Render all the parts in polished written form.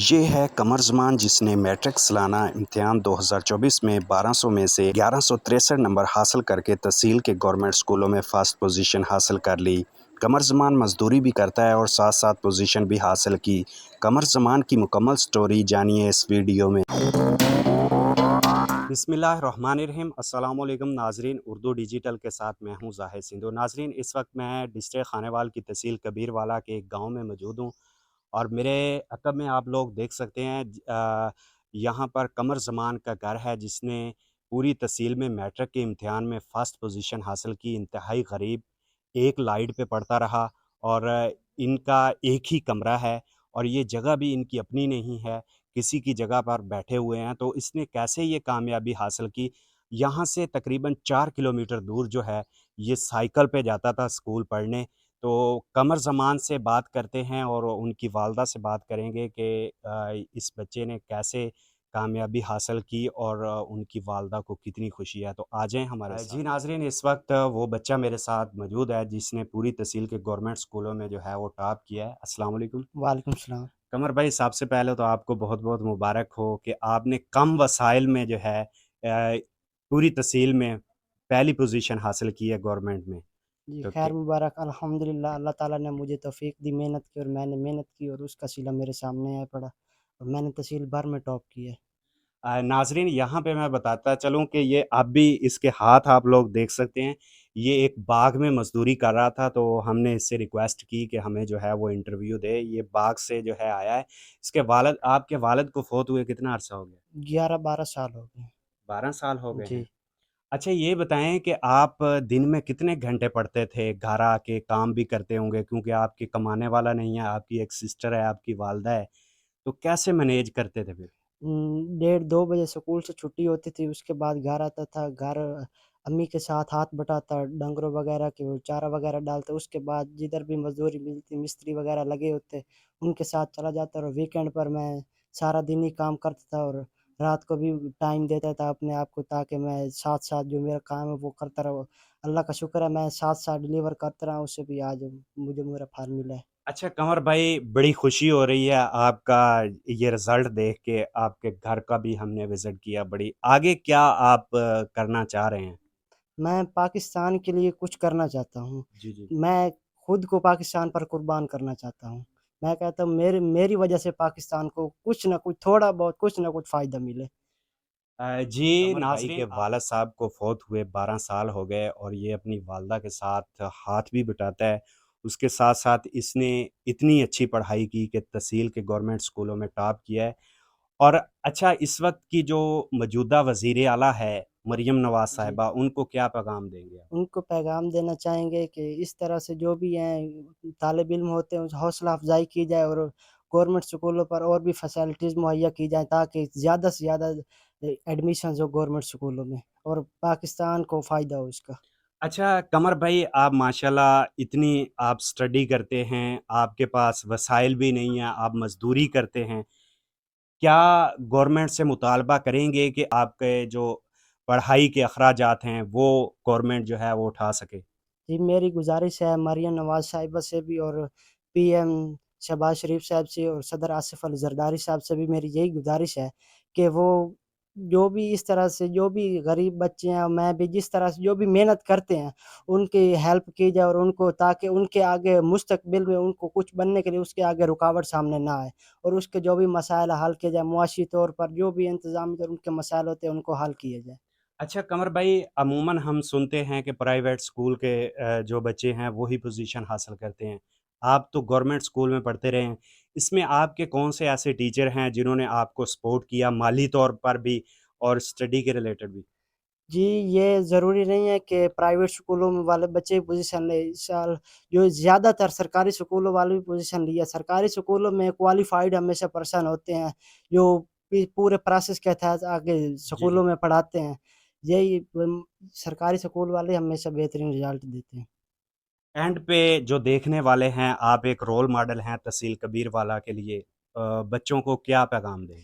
یہ ہے قمر زمان جس نے میٹرک سالانہ امتحان 2024 میں 1200 میں سے 1163 نمبر حاصل کر کے تحصیل کے گورنمنٹ اسکولوں میں فرسٹ پوزیشن حاصل کر لی۔ قمر زمان مزدوری بھی کرتا ہے اور ساتھ ساتھ پوزیشن بھی حاصل کی۔ قمر زمان کی مکمل سٹوری جانیے اس ویڈیو میں۔ بسم اللہ الرحمن الرحیم۔ السلام علیکم ناظرین، اردو ڈیجیٹل کے ساتھ میں ہوں زاہد سندھو۔ ناظرین، اس وقت میں ڈسٹرکٹ خانے وال کی تحصیل کبیر والا کے ایک گاؤں میں موجود ہوں، اور میرے عقب میں آپ لوگ دیکھ سکتے ہیں یہاں پر قمر زمان کا گھر ہے جس نے پوری تحصیل میں میٹرک کے امتحان میں فرسٹ پوزیشن حاصل کی۔ انتہائی غریب، ایک لائٹ پہ پڑھتا رہا، اور ان کا ایک ہی کمرہ ہے، اور یہ جگہ بھی ان کی اپنی نہیں ہے، کسی کی جگہ پر بیٹھے ہوئے ہیں۔ تو اس نے کیسے یہ کامیابی حاصل کی؟ یہاں سے تقریباً 4 کلومیٹر دور جو ہے یہ سائیکل پہ جاتا تھا اسکول پڑھنے۔ تو قمر زمان سے بات کرتے ہیں اور ان کی والدہ سے بات کریں گے کہ اس بچے نے کیسے کامیابی حاصل کی اور ان کی والدہ کو کتنی خوشی ہے۔ تو آ جائیں ہمارے ساتھ۔ جی ناظرین، اس وقت وہ بچہ میرے ساتھ موجود ہے جس نے پوری تحصیل کے گورنمنٹ اسکولوں میں جو ہے وہ ٹاپ کیا ہے۔ السلام علیکم۔ وعلیکم السلام۔ قمر بھائی، سب سے پہلے تو آپ کو بہت بہت مبارک ہو کہ آپ نے کم وسائل میں جو ہے پوری تحصیل میں پہلی پوزیشن حاصل کی ہے گورنمنٹ میں۔ جی تو خیر مبارک، الحمدللہ اللہ تعالیٰ نے مجھے توفیق دی، محنت کی، اور میں نے محنت کی اور اس کا صلہ میرے سامنے آیا پڑا، اور میں نے تحصیل بھر میں ٹاپ کی ہے۔ ناظرین، یہاں پہ میں بتاتا چلوں کہ یہ اب بھی اس کے ہاتھ آپ لوگ دیکھ سکتے ہیں، یہ ایک باغ میں مزدوری کر رہا تھا، تو ہم نے اس سے ریکویسٹ کی کہ ہمیں جو ہے وہ انٹرویو دے۔ یہ باغ سے جو ہے آیا ہے۔ اس کے والد، آپ کے والد کو فوت ہوئے کتنا عرصہ ہو گیا؟ 11-12 سال ہو گئے 12 سال ہو گئے جی۔ ہیں۔ اچھا یہ بتائیں کہ آپ دن میں کتنے گھنٹے پڑھتے تھے؟ گھر آ کے کام بھی کرتے ہوں گے کیونکہ آپ کے کمانے والا نہیں ہے، آپ کی ایک سسٹر ہے، آپ کی والدہ ہے، تو کیسے مینیج کرتے تھے پھر؟ 1:30-2 بجے اسکول سے چھٹی ہوتی تھی، اس کے بعد گھر آتا تھا، گھر امی کے ساتھ ہاتھ بٹاتا، ڈنگروں وغیرہ کے چارہ وغیرہ ڈالتا، اس کے بعد جدھر بھی مزدوری ملتی، مستری وغیرہ لگے ہوتے ان کے ساتھ چلا جاتا، اور ویکینڈ پر میں سارا دن ہی کام کرتا تھا، اور رات کو بھی ٹائم دیتا تھا اپنے آپ کو، تاکہ میں ساتھ ساتھ جو میرا کام ہے وہ کرتا رہا۔ اللہ کا شکر ہے میں ساتھ ساتھ ڈلیور کرتا رہا، اس سے بھی آج مجھے میرا پھل ملا ہے۔ اچھا قمر بھائی، بڑی خوشی ہو رہی ہے آپ کا یہ رزلٹ دیکھ کے۔ آپ کے گھر کا بھی ہم نے وزٹ کیا، بڑی آگے کیا آپ کرنا چاہ رہے ہیں؟ میں پاکستان کے لیے کچھ کرنا چاہتا ہوں، جی جی۔ میں خود کو پاکستان پر قربان کرنا چاہتا ہوں۔ میں کہتا ہوں میری وجہ سے پاکستان کو کچھ نہ کچھ، تھوڑا بہت کچھ نہ کچھ فائدہ ملے۔ جی ناظرین، کے والد صاحب کو فوت ہوئے 12 سال ہو گئے، اور یہ اپنی والدہ کے ساتھ ہاتھ بھی بٹاتا ہے۔ اس کے ساتھ ساتھ اس نے اتنی اچھی پڑھائی کی کہ تحصیل کے گورنمنٹ اسکولوں میں ٹاپ کیا ہے۔ اور اچھا، اس وقت کی جو موجودہ وزیر اعلیٰ ہے مریم نواز جی، صاحبہ، ان کو کیا پیغام دیں گے آپ؟ ان کو پیغام دینا چاہیں گے کہ اس طرح سے جو بھی ہیں طالب علم ہوتے ہیں حوصلہ افزائی کی جائے، اور گورنمنٹ اسکولوں پر اور بھی فیسلٹیز مہیا کی جائیں، تاکہ زیادہ سے زیادہ ایڈمیشنز ہو گورنمنٹ اسکولوں میں، اور پاکستان کو فائدہ ہو اس کا۔ اچھا قمر بھائی، آپ ماشاءاللہ اتنی آپ سٹڈی کرتے ہیں، آپ کے پاس وسائل بھی نہیں ہیں، آپ مزدوری کرتے ہیں، کیا گورنمنٹ سے مطالبہ کریں گے کہ آپ کے جو پڑھائی کے اخراجات ہیں وہ گورنمنٹ جو ہے وہ اٹھا سکے؟ جی میری گزارش ہے مریم نواز صاحبہ سے بھی، اور پی ایم شہباز شریف صاحب سے، اور صدر آصف علی زرداری صاحب سے بھی میری یہی گزارش ہے کہ وہ جو بھی اس طرح سے جو بھی غریب بچے ہیں، میں بھی جس طرح سے جو بھی محنت کرتے ہیں ان کی ہیلپ کی جائے، اور ان کو تاکہ ان کے آگے مستقبل میں ان کو کچھ بننے کے لیے اس کے آگے رکاوٹ سامنے نہ آئے، اور اس کے جو بھی مسائل حل کیے جائے، معاشی طور پر جو بھی انتظامی طور ان کے مسائل ہوتے ہیں ان کو حل کیے جائے۔ اچھا قمر بھائی، عموماً ہم سنتے ہیں کہ پرائیویٹ اسکول کے جو بچے ہیں وہی پوزیشن حاصل کرتے ہیں، آپ تو گورنمنٹ اسکول میں پڑھتے رہے ہیں، اس میں آپ کے کون سے ایسے ٹیچر ہیں جنہوں نے آپ کو سپورٹ کیا مالی طور پر بھی اور اسٹڈی کے ریلیٹڈ بھی؟ جی یہ ضروری نہیں ہے کہ پرائیویٹ اسکولوں میں والے بچے پوزیشن لے، اس سال جو زیادہ تر سرکاری اسکولوں والے بھی پوزیشن لیا۔ سرکاری اسکولوں میں کوالیفائڈ ہمیشہ پرسن ہوتے ہیں جو پورے پروسیس کے تحت آگے جی جی۔ اسکولوں میں پڑھاتے ہیں، یہی سرکاری اسکول والے ہمیشہ بہترین رزلٹ دیتے ہیں۔ اینڈ پہ جو دیکھنے والے ہیں، آپ ایک رول ماڈل ہیں تحصیل کبیر والا کے لیے، بچوں کو کیا پیغام دیں گے؟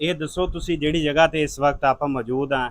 ਇਹ ਦੱਸੋ ਤੁਸੀਂ ਜਿਹੜੀ ਜਗ੍ਹਾ ਤੇ ਇਸ ਵਕਤ ਆਪਾਂ ਮੌਜੂਦ ਹਾਂ,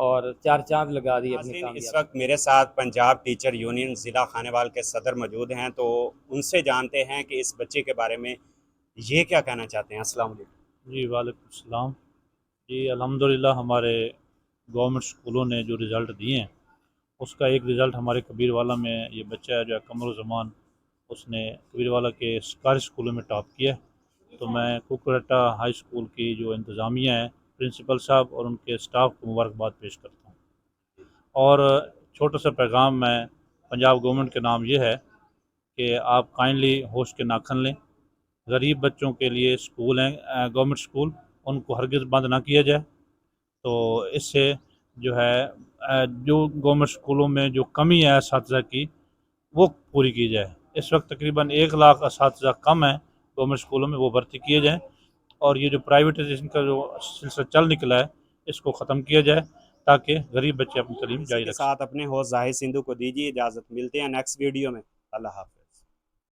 اور چار چاند لگا دی اپنی ناظرین، اس کامیابی۔ وقت میرے ساتھ پنجاب ٹیچر یونین ضلع خانیوال کے صدر موجود ہیں، تو ان سے جانتے ہیں کہ اس بچے کے بارے میں یہ کیا کہنا چاہتے ہیں۔ السلام علیکم۔ جی وعلیکم السلام۔ جی الحمدللہ ہمارے گورنمنٹ اسکولوں نے جو رزلٹ دیے ہیں اس کا ایک رزلٹ ہمارے کبیر والا میں یہ بچہ ہے جو ہے قمر الزمان، اس نے کبیر والا کے سرکاری اسکولوں میں ٹاپ کیا ہے۔ تو میں کوکریٹا ہائی اسکول کی جو انتظامیہ ہے، پرنسپل صاحب اور ان کے سٹاف کو مبارکباد پیش کرتا ہوں۔ اور چھوٹا سا پیغام میں پنجاب گورنمنٹ کے نام یہ ہے کہ آپ کائنڈلی ہوش کے ناخن لیں۔ غریب بچوں کے لیے اسکول ہیں گورنمنٹ اسکول، ان کو ہرگز بند نہ کیا جائے۔ تو اس سے جو ہے جو گورنمنٹ اسکولوں میں جو کمی ہے اساتذہ کی وہ پوری کی جائے۔ اس وقت تقریباً 1 لاکھ اساتذہ کم ہیں گورنمنٹ اسکولوں میں، وہ بھرتی کیے جائیں، اور یہ جو پرائیویٹائزیشن کا جو سلسلہ چل نکلا ہے اس کو ختم کیا جائے تاکہ غریب بچے اپنی تعلیم اسی جاری کے رکھ سکیں۔ ساتھ اپنے ہوسٹ زاہد سندھو کو دیجیے اجازت، ملتے ہیں نیکسٹ ویڈیو میں۔ اللہ حافظ۔